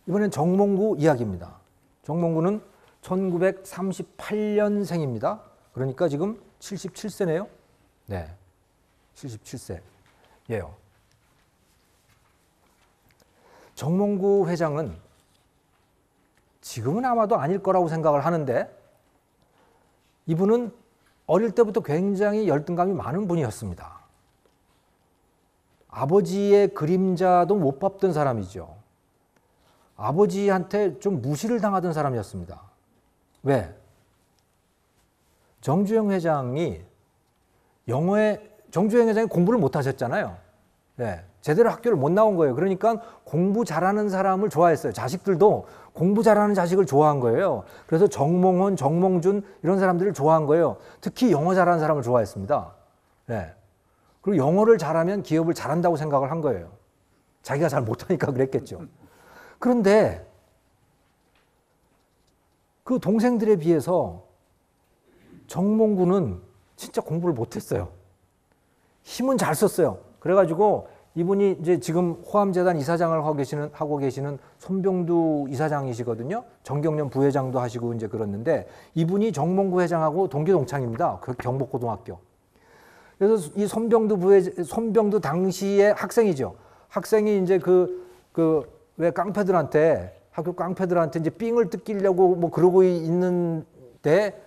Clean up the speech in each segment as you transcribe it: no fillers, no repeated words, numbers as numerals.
이번엔 정몽구 이야기입니다. 정몽구는 1938년생입니다. 그러니까 지금 77세네요. 네, 77세예요. 정몽구 회장은 지금은 아마도 아닐 거라고 생각을 하는데 이분은 어릴 때부터 굉장히 열등감이 많은 분이었습니다. 아버지의 그림자도 못 밟던 사람이죠. 아버지한테 좀 무시를 당하던 사람이었습니다. 왜? 정주영 회장이 공부를 못 하셨잖아요. 네, 제대로 학교를 못 나온 거예요. 그러니까 공부 잘하는 사람을 좋아했어요. 자식들도 공부 잘하는 자식을 좋아한 거예요. 그래서 정몽원, 정몽준 이런 사람들을 좋아한 거예요. 특히 영어 잘하는 사람을 좋아했습니다. 네. 그리고 영어를 잘하면 기업을 잘한다고 생각을 한 거예요. 자기가 잘 못하니까 그랬겠죠. 그런데 그 동생들에 비해서 정몽구는 진짜 공부를 못했어요. 힘은 잘 썼어요. 그래가지고 이분이 이제 지금 호암재단 이사장을 하고 계시는 손병두 이사장이시거든요. 정경련 부회장도 하시고 이제 그랬는데 이분이 정몽구 회장하고 동기 동창입니다. 그 경복고등학교. 그래서 이 손병두 당시의 학생이죠. 학생이 이제 왜 학교 깡패들한테 이제 삥을 뜯기려고 뭐 그러고 있는데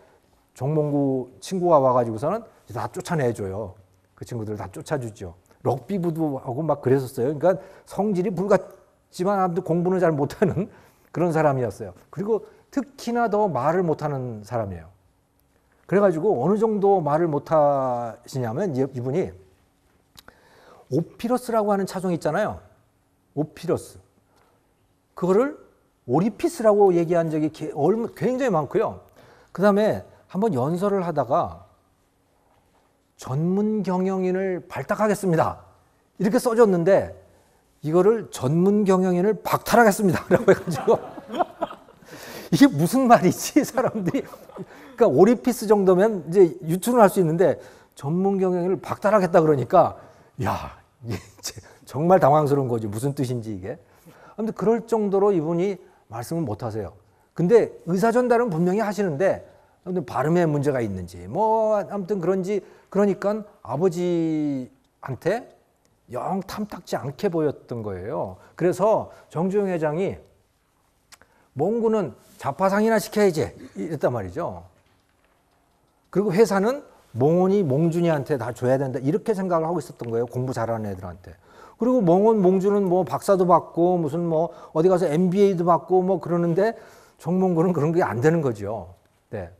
정몽구 친구가 와가지고서는 다 쫓아내줘요. 그 친구들 다 쫓아주죠. 럭비부도 하고 막 그랬었어요. 그러니까 성질이 불같지만 아무튼 공부는 잘 못하는 그런 사람이었어요. 그리고 특히나 더 말을 못하는 사람이에요. 그래가지고 어느 정도 말을 못하시냐면 이분이 오피러스라고 하는 차종 있잖아요. 오피러스. 그거를 오리피스라고 얘기한 적이 굉장히 많고요. 그 다음에 한번 연설을 하다가 전문 경영인을 발탁하겠습니다. 이렇게 써줬는데 이거를 전문 경영인을 박탈하겠습니다. 라고 해가지고 이게 무슨 말이지? 사람들이. 그러니까 오리피스 정도면 이제 유추는 할 수 있는데 전문 경영인을 박탈하겠다 그러니까 야, 이게 정말 당황스러운 거지. 무슨 뜻인지 이게. 아무튼 그럴 정도로 이분이 말씀을 못 하세요. 근데 의사 전달은 분명히 하시는데 아무튼 발음에 문제가 있는지 뭐 아무튼 그러니까 아버지한테 영 탐탁지 않게 보였던 거예요. 그래서 정주영 회장이 몽구는 자파상이나 시켜야지 이랬단 말이죠. 그리고 회사는 몽원이 몽준이한테 다 줘야 된다 이렇게 생각을 하고 있었던 거예요. 공부 잘하는 애들한테. 그리고 몽원, 몽준은 뭐 박사도 받고 무슨 뭐 어디 가서 MBA도 받고 뭐 그러는데 정몽구는 그런 게 안 되는 거죠. 네.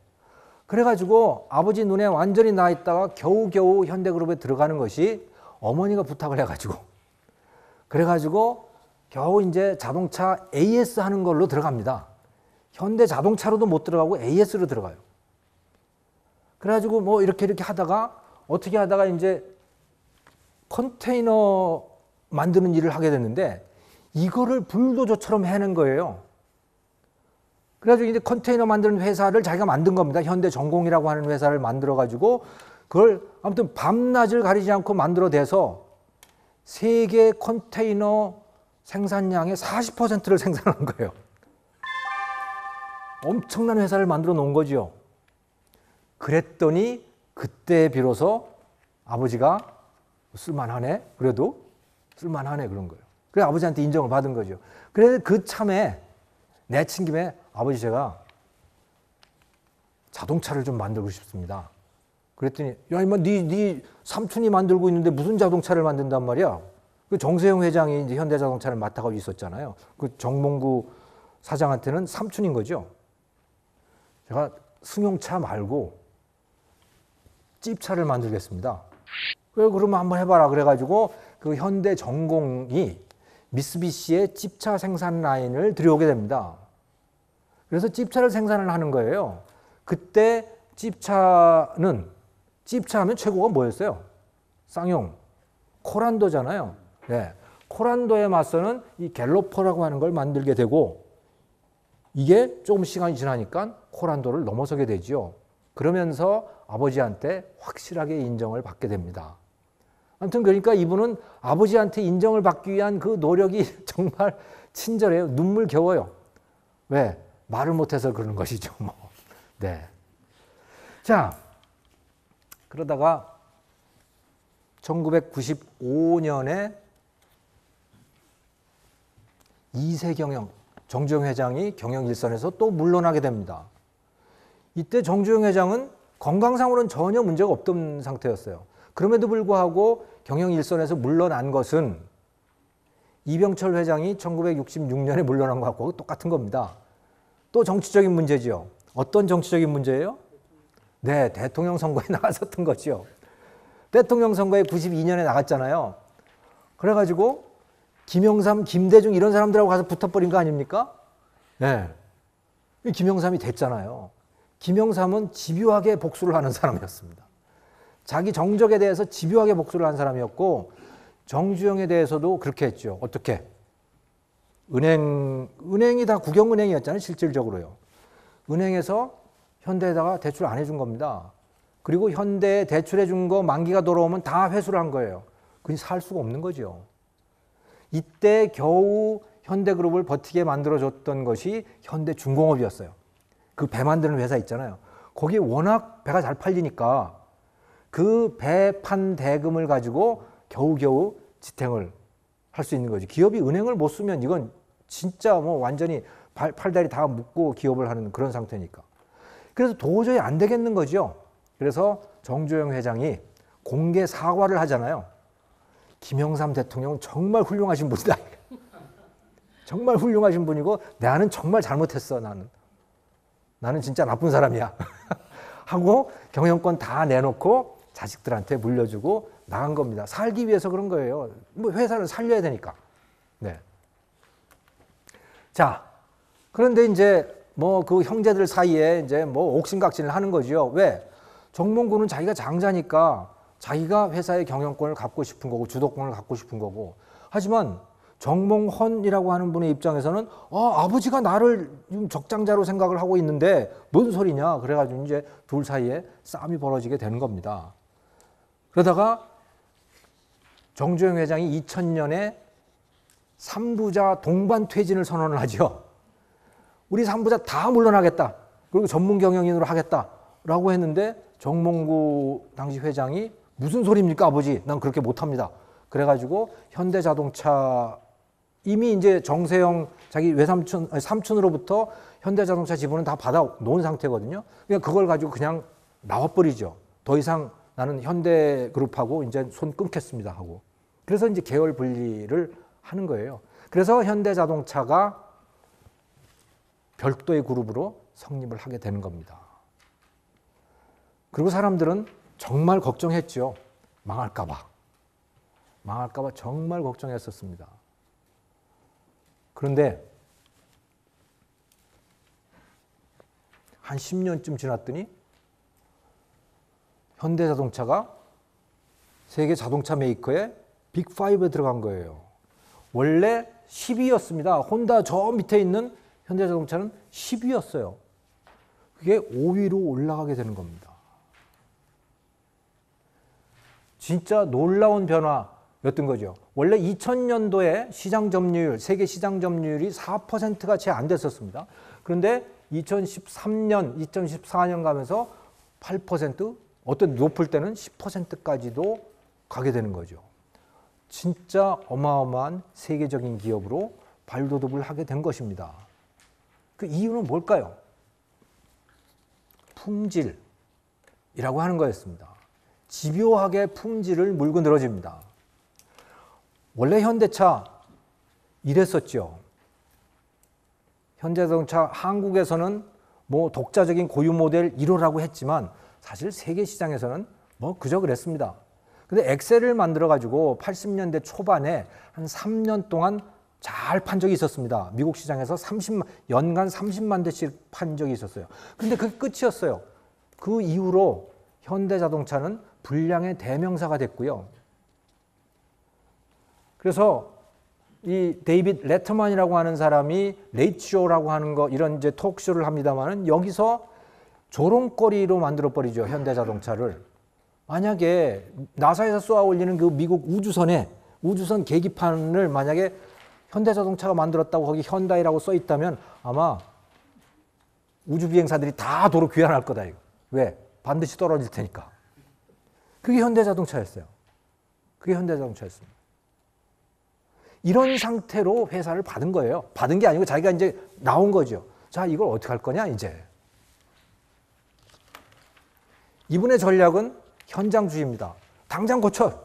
그래가지고 아버지 눈에 완전히 나 있다가 겨우겨우 현대그룹에 들어가는 것이 어머니가 부탁을 해가지고 그래가지고 겨우 이제 자동차 AS 하는 걸로 들어갑니다. 현대 자동차로도 못 들어가고 AS로 들어가요. 그래가지고 뭐 이렇게 하다가 어떻게 하다가 이제 컨테이너 만드는 일을 하게 됐는데 이거를 불도저처럼 해낸 거예요. 그래가지고 이제 컨테이너 만드는 회사를 자기가 만든 겁니다. 현대전공이라고 하는 회사를 만들어가지고 그걸 아무튼 밤낮을 가리지 않고 만들어내서 세계 컨테이너 생산량의 40%를 생산한 거예요. 엄청난 회사를 만들어 놓은 거죠. 그랬더니 그때 비로소 아버지가 쓸만하네? 그래도 쓸만하네 그런 거예요. 그래서 아버지한테 인정을 받은 거죠. 그래서 그 참에 내친 김에 아버지 제가 자동차를 좀 만들고 싶습니다. 그랬더니 야 이마 네 삼촌이 만들고 있는데 무슨 자동차를 만든단 말이야. 그 정세영 회장이 이제 현대자동차를 맡아가지고 있었잖아요. 그 정몽구 사장한테는 삼촌인 거죠. 제가 승용차 말고 찝차를 만들겠습니다. 그래 그러면 한번 해봐라. 그래가지고 그 현대전공이 미쓰비시의 찝차 생산 라인을 들여오게 됩니다. 그래서 찝차를 생산을 하는 거예요. 그때 찝차하면 최고가 뭐였어요? 쌍용, 코란도잖아요. 네. 코란도에 맞서는 이 갤로퍼라고 하는 걸 만들게 되고 이게 조금 시간이 지나니까 코란도를 넘어서게 되죠. 그러면서 아버지한테 확실하게 인정을 받게 됩니다. 아무튼 그러니까 이분은 아버지한테 인정을 받기 위한 그 노력이 정말 친절해요. 눈물 겨워요. 왜? 말을 못해서 그러는 것이죠. 뭐. 네. 자, 그러다가 1995년에 이세경영 정주영 회장이 경영 일선에서 또 물러나게 됩니다. 이때 정주영 회장은 건강상으로는 전혀 문제가 없던 상태였어요. 그럼에도 불구하고 경영 일선에서 물러난 것은 이병철 회장이 1966년에 물러난 것하고 똑같은 겁니다. 또 정치적인 문제죠. 어떤 정치적인 문제예요? 네, 대통령 선거에 나갔었던 거죠. 대통령 선거에 92년에 나갔잖아요. 그래가지고 김영삼, 김대중 이런 사람들하고 가서 붙어버린 거 아닙니까? 네. 김영삼이 됐잖아요. 김영삼은 집요하게 복수를 하는 사람이었습니다. 자기 정적에 대해서 집요하게 복수를 한 사람이었고 정주영에 대해서도 그렇게 했죠. 어떻게? 은행이 다 국영은행이었잖아요. 실질적으로요. 은행에서 현대에다가 대출 안 해준 겁니다. 그리고 현대에 대출해 준 거 만기가 돌아오면 다 회수를 한 거예요. 그게 살 수가 없는 거죠. 이때 겨우 현대그룹을 버티게 만들어줬던 것이 현대중공업이었어요. 그 배 만드는 회사 있잖아요. 거기 워낙 배가 잘 팔리니까 그 배 판 대금을 가지고 겨우겨우 지탱을 할 수 있는 거지. 기업이 은행을 못 쓰면 이건 진짜 뭐 완전히 팔다리 다 묶고 기업을 하는 그런 상태니까. 그래서 도저히 안 되겠는 거죠. 그래서 정주영 회장이 공개 사과를 하잖아요. 김영삼 대통령은 정말 훌륭하신 분이다. 정말 훌륭하신 분이고 나는 정말 잘못했어. 나는 진짜 나쁜 사람이야. 하고 경영권 다 내놓고 자식들한테 물려주고 나간 겁니다. 살기 위해서 그런 거예요. 뭐 회사를 살려야 되니까. 네. 자, 그런데 이제 뭐 그 형제들 사이에 이제 뭐 옥신각신을 하는 거죠. 왜? 정몽구는 자기가 장자니까 자기가 회사의 경영권을 갖고 싶은 거고 주도권을 갖고 싶은 거고. 하지만 정몽헌이라고 하는 분의 입장에서는 아버지가 나를 적장자로 생각을 하고 있는데 뭔 소리냐. 그래가지고 이제 둘 사이에 싸움이 벌어지게 되는 겁니다. 그러다가 정주영 회장이 2000년에 3부자 동반 퇴진을 선언을 하죠. 우리 3부자 다 물러나겠다. 그리고 전문 경영인으로 하겠다라고 했는데 정몽구 당시 회장이 무슨 소리입니까 아버지? 난 그렇게 못합니다. 그래가지고 현대자동차 이미 이제 정세영 자기 외삼촌 삼촌으로부터 현대자동차 지분은 다 받아 놓은 상태거든요. 그러니까 그걸 가지고 그냥 나와버리죠. 더 이상 나는 현대그룹하고 이제 손 끊겠습니다 하고. 그래서 이제 계열 분리를 하는 거예요. 그래서 현대자동차가 별도의 그룹으로 성립을 하게 되는 겁니다. 그리고 사람들은 정말 걱정했죠. 망할까 봐. 망할까 봐 정말 걱정했었습니다. 그런데 한 10년쯤 지났더니 현대자동차가 세계 자동차 메이커의 빅5에 들어간 거예요. 원래 10위였습니다. 혼다 저 밑에 있는 현대자동차는 10위였어요. 그게 5위로 올라가게 되는 겁니다. 진짜 놀라운 변화였던 거죠. 원래 2000년도에 시장 점유율, 세계 시장 점유율이 4%가 채 안 됐었습니다. 그런데 2013년, 2014년 가면서 8%, 어떤 높을 때는 10%까지도 가게 되는 거죠. 진짜 어마어마한 세계적인 기업으로 발돋움을 하게 된 것입니다. 그 이유는 뭘까요? 품질이라고 하는 거였습니다. 집요하게 품질을 물고 늘어집니다. 원래 현대차 이랬었죠. 현대자동차 한국에서는 뭐 독자적인 고유 모델 1호라고 했지만 사실 세계 시장에서는 뭐 그저 그랬습니다. 근데 엑셀을 만들어 가지고 80년대 초반에 한 3년 동안 잘 판 적이 있었습니다. 미국 시장에서 연간 30만 대씩 판 적이 있었어요. 근데 그게 끝이었어요. 그 이후로 현대자동차는 불량의 대명사가 됐고요. 그래서 이 데이빗 레터만이라고 하는 사람이 레이트쇼라고 하는 거 이런 이제 톡쇼를 합니다만은 여기서 조롱거리로 만들어 버리죠. 현대자동차를. 만약에 나사에서 쏘아 올리는 그 미국 우주선 계기판을 만약에 현대자동차가 만들었다고 거기 현다이라고 써 있다면 아마 우주 비행사들이 다 도로 귀환할 거다 이거. 왜? 반드시 떨어질 테니까. 그게 현대자동차였어요. 그게 현대자동차였습니다. 이런 상태로 회사를 받은 거예요. 받은 게 아니고 자기가 이제 나온 거죠. 자, 이걸 어떻게 할 거냐 이제. 이분의 전략은 현장주의입니다. 당장 고쳐.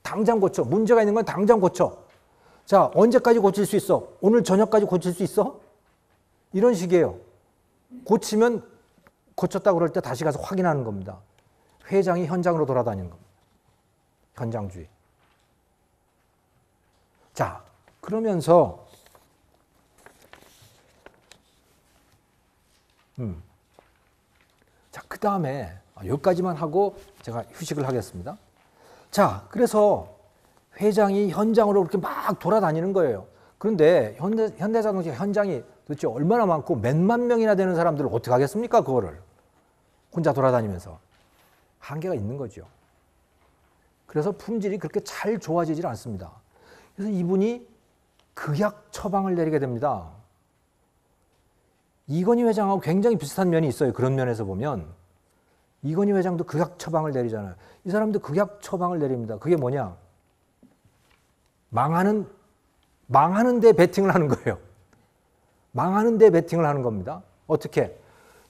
당장 고쳐. 문제가 있는 건 당장 고쳐. 자, 언제까지 고칠 수 있어? 오늘 저녁까지 고칠 수 있어? 이런 식이에요. 고치면 고쳤다고 그럴 때 다시 가서 확인하는 겁니다. 회장이 현장으로 돌아다니는 겁니다. 현장주의. 자, 그러면서 자, 그 다음에 여기까지만 하고 제가 휴식을 하겠습니다. 자, 그래서 회장이 현장으로 그렇게 막 돌아다니는 거예요. 그런데 현대자동차 현장이 도대체 얼마나 많고 몇만 명이나 되는 사람들을 어떻게 하겠습니까? 그거를 혼자 돌아다니면서. 한계가 있는 거죠. 그래서 품질이 그렇게 잘 좋아지질 않습니다. 그래서 이분이 극약 처방을 내리게 됩니다. 이건희 회장하고 굉장히 비슷한 면이 있어요. 그런 면에서 보면 이건희 회장도 극약 처방을 내리잖아요. 이 사람도 극약 처방을 내립니다. 그게 뭐냐? 망하는 데 베팅을 하는 거예요. 망하는 데 베팅을 하는 겁니다. 어떻게?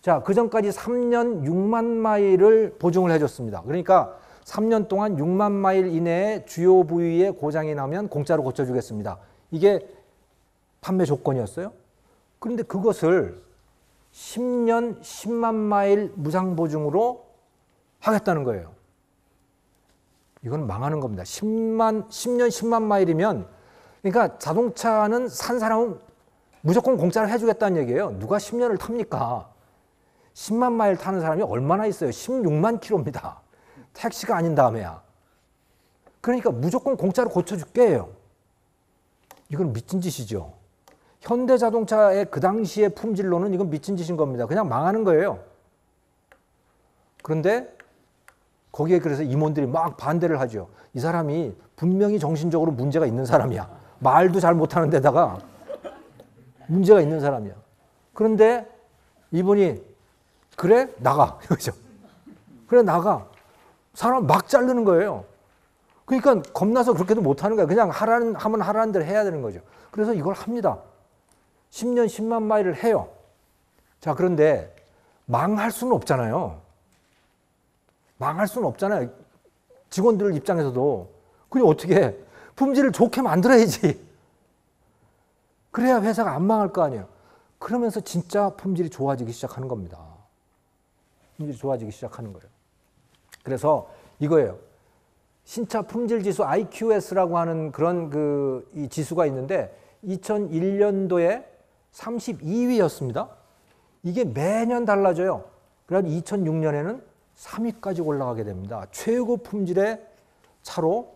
자, 그 전까지 3년 6만 마일을 보증을 해줬습니다. 그러니까 3년 동안 6만 마일 이내에 주요 부위에 고장이 나면 공짜로 고쳐주겠습니다. 이게 판매 조건이었어요. 그런데 그것을 10년 10만 마일 무상 보증으로 하겠다는 거예요. 이건 망하는 겁니다. 10년 10만 마일이면 그러니까 자동차는 산 사람은 무조건 공짜로 해주겠다는 얘기예요. 누가 10년을 탑니까? 10만 마일 타는 사람이 얼마나 있어요? 16만 킬로입니다. 택시가 아닌 다음에야. 그러니까 무조건 공짜로 고쳐줄게 해요. 이건 미친 짓이죠. 현대자동차의 그 당시의 품질로는 이건 미친 짓인 겁니다. 그냥 망하는 거예요. 그런데 거기에 그래서 임원들이 막 반대를 하죠. 이 사람이 분명히 정신적으로 문제가 있는 사람이야. 말도 잘 못하는 데다가 문제가 있는 사람이야. 그런데 이분이 그래? 나가. 그죠? 그래, 나가. 사람 막 자르는 거예요. 그러니까 겁나서 그렇게도 못하는 거야. 그냥 하면 하라는 대로 해야 되는 거죠. 그래서 이걸 합니다. 10년 10만 마일을 해요. 자, 그런데 망할 수는 없잖아요. 망할 수는 없잖아요. 직원들 입장에서도. 그럼 어떻게 해? 품질을 좋게 만들어야지. 그래야 회사가 안 망할 거 아니에요. 그러면서 진짜 품질이 좋아지기 시작하는 겁니다. 품질이 좋아지기 시작하는 거예요. 그래서 이거예요. 신차 품질 지수 IQS라고 하는 그런 이 지수가 있는데 2001년도에 32위였습니다. 이게 매년 달라져요. 그래서 2006년에는 3위까지 올라가게 됩니다. 최고 품질의 차로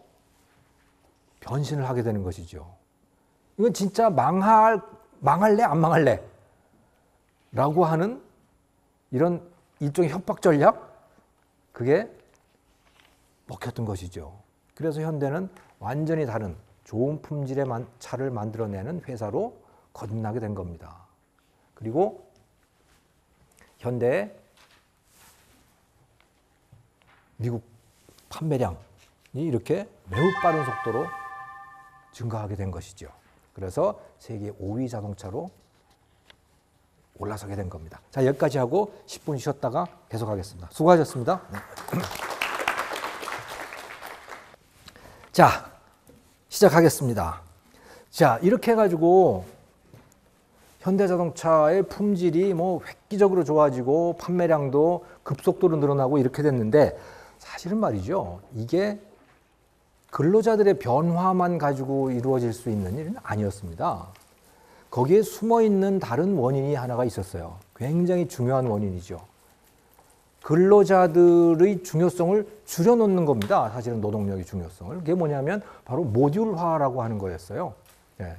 변신을 하게 되는 것이죠. 이건 진짜 망할래 안 망할래 라고 하는 이런 일종의 협박 전략, 그게 먹혔던 것이죠. 그래서 현대는 완전히 다른 좋은 품질의 차를 만들어내는 회사로 거듭나게 된 겁니다. 그리고 현대의 미국 판매량이 이렇게 매우 빠른 속도로 증가하게 된 것이죠. 그래서 세계 5위 자동차로 올라서게 된 겁니다. 자, 여기까지 하고 10분 쉬었다가 계속하겠습니다. 수고하셨습니다. 자, 시작하겠습니다. 자, 이렇게 해가지고 현대자동차의 품질이 뭐 획기적으로 좋아지고 판매량도 급속도로 늘어나고 이렇게 됐는데 사실은 말이죠. 이게 근로자들의 변화만 가지고 이루어질 수 있는 일은 아니었습니다. 거기에 숨어있는 다른 원인이 하나가 있었어요. 굉장히 중요한 원인이죠. 근로자들의 중요성을 줄여놓는 겁니다. 사실은 노동력의 중요성을. 그게 뭐냐면 바로 모듈화라고 하는 거였어요. 예.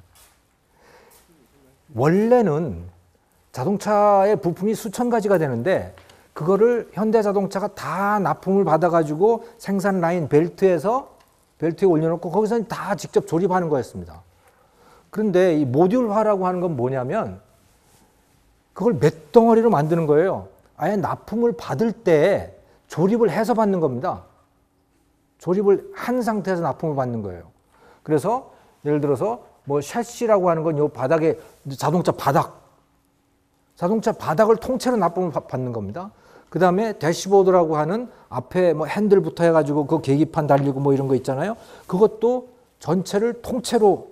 원래는 자동차의 부품이 수천 가지가 되는데 그거를 현대자동차가 다 납품을 받아가지고 생산 라인 벨트에 올려놓고 거기서 다 직접 조립하는 거였습니다. 그런데 이 모듈화라고 하는 건 뭐냐면 그걸 몇 덩어리로 만드는 거예요. 아예 납품을 받을 때 조립을 해서 받는 겁니다. 조립을 한 상태에서 납품을 받는 거예요. 그래서 예를 들어서 뭐 샤시라고 하는 건 요 바닥에 자동차 바닥을 통째로 납품을 받는 겁니다. 그 다음에 대시보드라고 하는 앞에 뭐 핸들부터 해가지고 그 계기판 달리고 뭐 이런 거 있잖아요. 그것도 전체를 통째로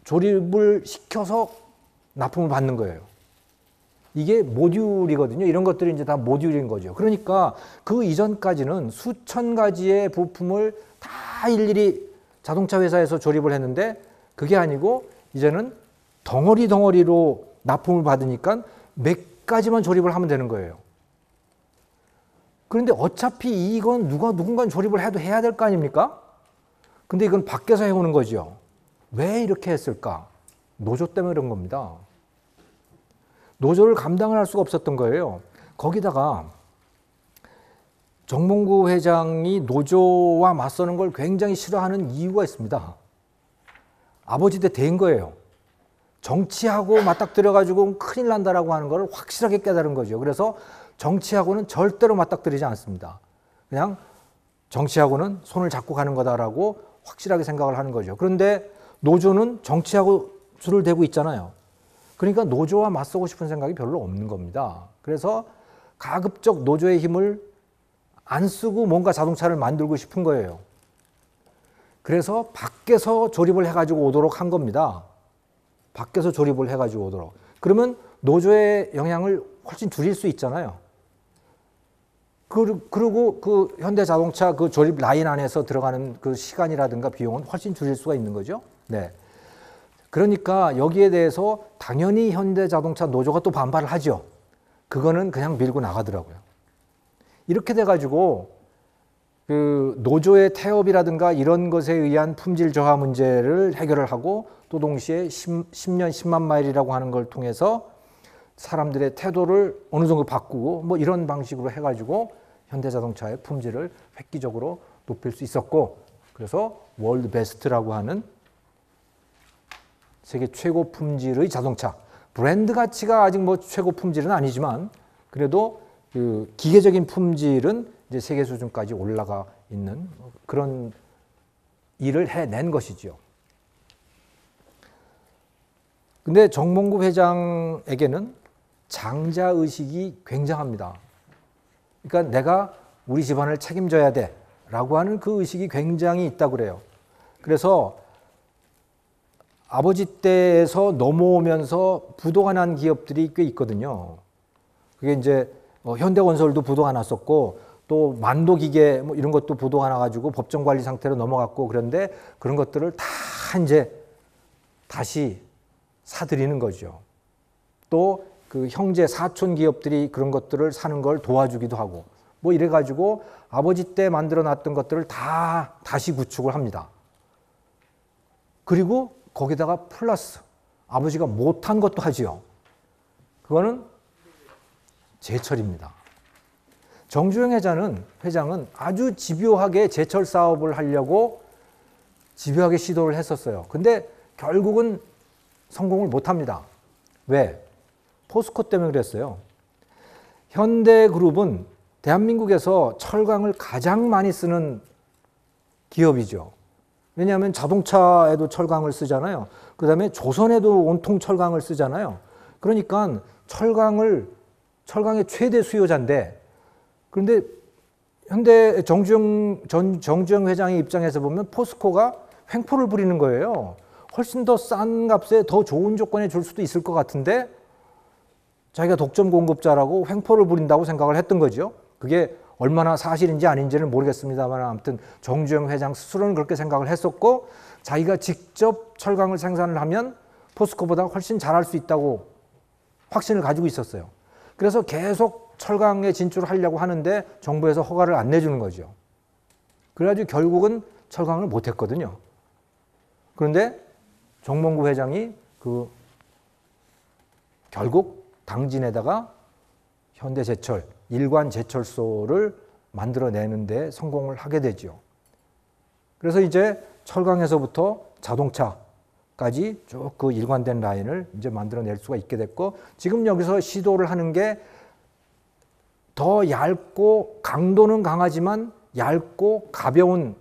조립을 시켜서 납품을 받는 거예요. 이게 모듈이거든요. 이런 것들이 이제 다 모듈인 거죠. 그러니까 그 이전까지는 수천 가지의 부품을 다 일일이 자동차 회사에서 조립을 했는데 그게 아니고 이제는 덩어리로 납품을 받으니까 몇 가지만 조립을 하면 되는 거예요. 그런데 어차피 이건 누군가 조립을 해야 될 거 아닙니까? 근데 이건 밖에서 해오는 거죠. 왜 이렇게 했을까? 노조 때문에 그런 겁니다. 노조를 감당을 할 수가 없었던 거예요. 거기다가 정몽구 회장이 노조와 맞서는 걸 굉장히 싫어하는 이유가 있습니다. 아버지 때 된 거예요. 정치하고 맞닥뜨려가지고 큰일 난다라고 하는 걸 확실하게 깨달은 거죠. 그래서 정치하고는 절대로 맞닥뜨리지 않습니다. 그냥 정치하고는 손을 잡고 가는 거다라고 확실하게 생각을 하는 거죠. 그런데 노조는 정치하고 줄을 대고 있잖아요. 그러니까 노조와 맞서고 싶은 생각이 별로 없는 겁니다. 그래서 가급적 노조의 힘을 안 쓰고 뭔가 자동차를 만들고 싶은 거예요. 그래서 밖에서 조립을 해가지고 오도록 한 겁니다. 밖에서 조립을 해가지고 오도록. 그러면 노조의 영향을 훨씬 줄일 수 있잖아요. 그리고 그 현대자동차 그 조립 라인 안에서 들어가는 그 시간이라든가 비용은 훨씬 줄일 수가 있는 거죠. 네. 그러니까 여기에 대해서 당연히 현대자동차 노조가 또 반발을 하죠. 그거는 그냥 밀고 나가더라고요. 이렇게 돼가지고 그 노조의 태업이라든가 이런 것에 의한 품질 저하 문제를 해결을 하고 또 동시에 10년 10만 마일이라고 하는 걸 통해서 사람들의 태도를 어느 정도 바꾸고 뭐 이런 방식으로 해가지고 현대자동차의 품질을 획기적으로 높일 수 있었고, 그래서 월드 베스트라고 하는 세계 최고 품질의 자동차, 브랜드 가치가 아직 뭐 최고 품질은 아니지만 그래도 그 기계적인 품질은 이제 세계 수준까지 올라가 있는 그런 일을 해낸 것이죠. 근데 정몽구 회장에게는 장자 의식이 굉장합니다. 그러니까 내가 우리 집안을 책임져야 돼라고 하는 그 의식이 굉장히 있다고 그래요. 그래서 아버지 때에서 넘어오면서 부도가 난 기업들이 꽤 있거든요. 그게 이제 현대건설도 부도가 났었고 또 만도기계 뭐 이런 것도 부도가 나가지고 법정관리 상태로 넘어갔고, 그런데 그런 것들을 다 이제 다시 사들이는 거죠. 또 그 형제 사촌 기업들이 그런 것들을 사는 걸 도와주기도 하고 뭐 이래가지고 아버지 때 만들어 놨던 것들을 다 다시 구축을 합니다. 그리고 거기다가 플러스 아버지가 못한 것도 하지요. 그거는 제철입니다. 정주영 회장은 아주 집요하게 제철 사업을 하려고 집요하게 시도를 했었어요. 근데 결국은 성공을 못합니다. 왜? 포스코 때문에 그랬어요. 현대그룹은 대한민국에서 철강을 가장 많이 쓰는 기업이죠. 왜냐하면 자동차에도 철강을 쓰잖아요. 그 다음에 조선에도 온통 철강을 쓰잖아요. 그러니까 철강의 최대 수요자인데, 그런데 현대 정주영 회장의 입장에서 보면 포스코가 횡포를 부리는 거예요. 훨씬 더 싼 값에 더 좋은 조건에 줄 수도 있을 것 같은데 자기가 독점 공급자라고 횡포를 부린다고 생각을 했던 거죠. 그게 얼마나 사실인지 아닌지는 모르겠습니다만 아무튼 정주영 회장 스스로는 그렇게 생각을 했었고, 자기가 직접 철강을 생산을 하면 포스코보다 훨씬 잘할 수 있다고 확신을 가지고 있었어요. 그래서 계속 철강에 진출을 하려고 하는데 정부에서 허가를 안 내주는 거죠. 그래가지고 결국은 철강을 못했거든요. 그런데 정몽구 회장이 결국 당진에다가 현대제철, 일관제철소를 만들어내는데 성공을 하게 되죠. 그래서 이제 철강에서부터 자동차, 까지 쭉 그 일관된 라인을 이제 만들어낼 수가 있게 됐고, 지금 여기서 시도를 하는 게 더 얇고 강도는 강하지만 얇고 가벼운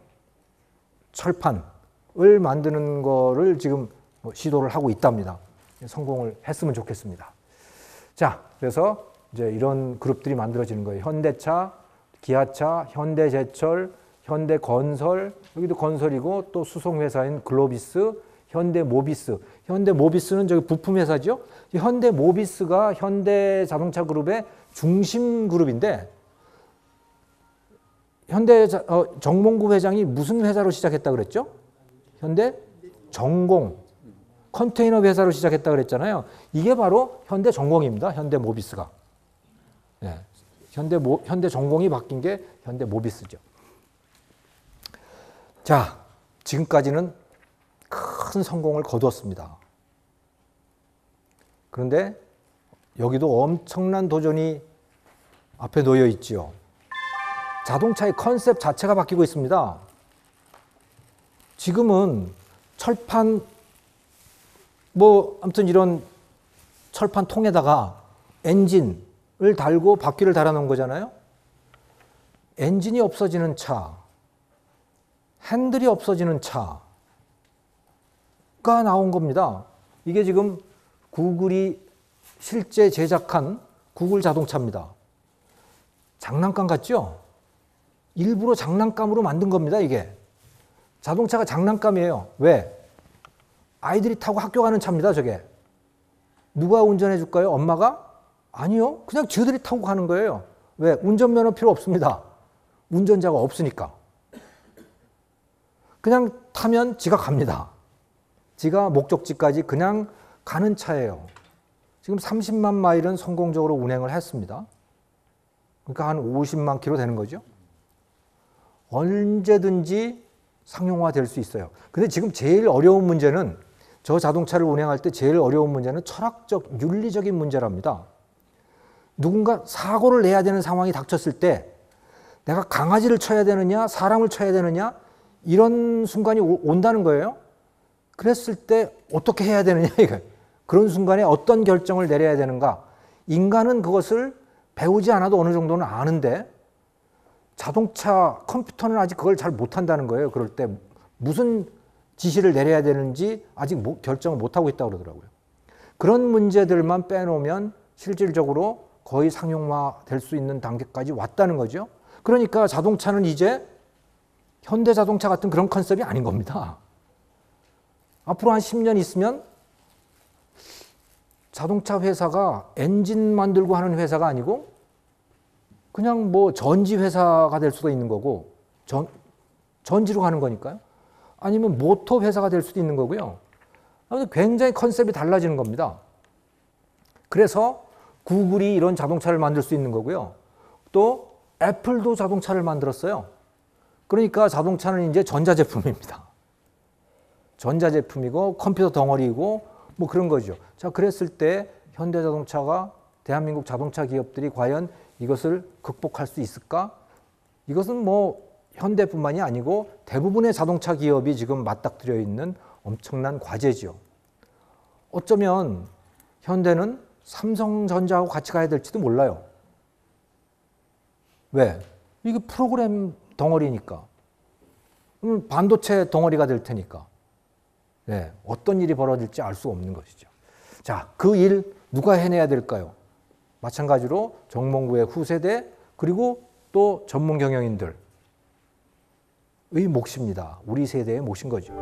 철판을 만드는 거를 지금 시도를 하고 있답니다. 성공을 했으면 좋겠습니다. 자, 그래서 이제 이런 그룹들이 만들어지는 거예요. 현대차, 기아차, 현대제철, 현대건설, 여기도 건설이고 또 수송회사인 글로비스, 현대모비스. 현대모비스는 저기 부품 회사죠. 현대모비스가 현대자동차 그룹의 중심 그룹인데, 정몽구 회장이 무슨 회사로 시작했다 그랬죠? 현대전공, 컨테이너 회사로 시작했다 그랬잖아요. 이게 바로 현대전공입니다. 현대모비스가. 네. 현대전공이 바뀐 게 현대모비스죠. 자, 지금까지는 큰 성공을 거두었습니다. 그런데 여기도 엄청난 도전이 앞에 놓여 있지요. 자동차의 컨셉 자체가 바뀌고 있습니다. 지금은 철판, 아무튼 이런 철판 통에다가 엔진을 달고 바퀴를 달아놓은 거잖아요. 엔진이 없어지는 차, 핸들이 없어지는 차가 나온 겁니다. 이게 지금 구글이 실제 제작한 구글 자동차입니다. 장난감 같죠? 일부러 장난감으로 만든 겁니다, 이게. 자동차가 장난감이에요. 왜? 아이들이 타고 학교 가는 차입니다, 저게. 누가 운전해 줄까요? 엄마가? 아니요. 그냥 지들이 타고 가는 거예요. 왜? 운전면허 필요 없습니다. 운전자가 없으니까. 그냥 타면 지가 갑니다. 지가 목적지까지 그냥 가는 차예요. 지금 30만 마일은 성공적으로 운행을 했습니다. 그러니까 한 50만 킬로 되는 거죠. 언제든지 상용화 될 수 있어요. 근데 지금 제일 어려운 문제는, 저 자동차를 운행할 때 제일 어려운 문제는 철학적, 윤리적인 문제랍니다. 누군가 사고를 내야 되는 상황이 닥쳤을 때 내가 강아지를 쳐야 되느냐, 사람을 쳐야 되느냐, 이런 순간이 온다는 거예요. 그랬을 때 어떻게 해야 되느냐, 이거. 그런 순간에 어떤 결정을 내려야 되는가. 인간은 그것을 배우지 않아도 어느 정도는 아는데, 자동차, 컴퓨터는 아직 그걸 잘 못한다는 거예요. 그럴 때 무슨 지시를 내려야 되는지 아직 결정을 못하고 있다고 그러더라고요. 그런 문제들만 빼놓으면 실질적으로 거의 상용화 될 수 있는 단계까지 왔다는 거죠. 그러니까 자동차는 이제 현대자동차 같은 그런 컨셉이 아닌 겁니다. 앞으로 한 10년 있으면 자동차 회사가 엔진 만들고 하는 회사가 아니고 그냥 전지 회사가 될 수도 있는 거고, 전지로 가는 거니까요. 아니면 모터 회사가 될 수도 있는 거고요. 굉장히 컨셉이 달라지는 겁니다. 그래서 구글이 이런 자동차를 만들 수 있는 거고요. 또 애플도 자동차를 만들었어요. 그러니까 자동차는 이제 전자제품입니다. 전자제품이고 컴퓨터 덩어리이고 그런 거죠. 자, 그랬을 때 현대자동차가, 대한민국 자동차 기업들이 과연 이것을 극복할 수 있을까? 이것은 현대뿐만이 아니고 대부분의 자동차 기업이 지금 맞닥뜨려 있는 엄청난 과제죠. 어쩌면 현대는 삼성전자하고 같이 가야 될지도 몰라요. 왜? 이게 프로그램 덩어리니까. 반도체 덩어리가 될 테니까. 네, 어떤 일이 벌어질지 알 수 없는 것이죠. 자, 그 일 누가 해내야 될까요? 마찬가지로 정몽구의 후세대, 그리고 또 전문 경영인들의 몫입니다. 우리 세대의 몫인 거죠.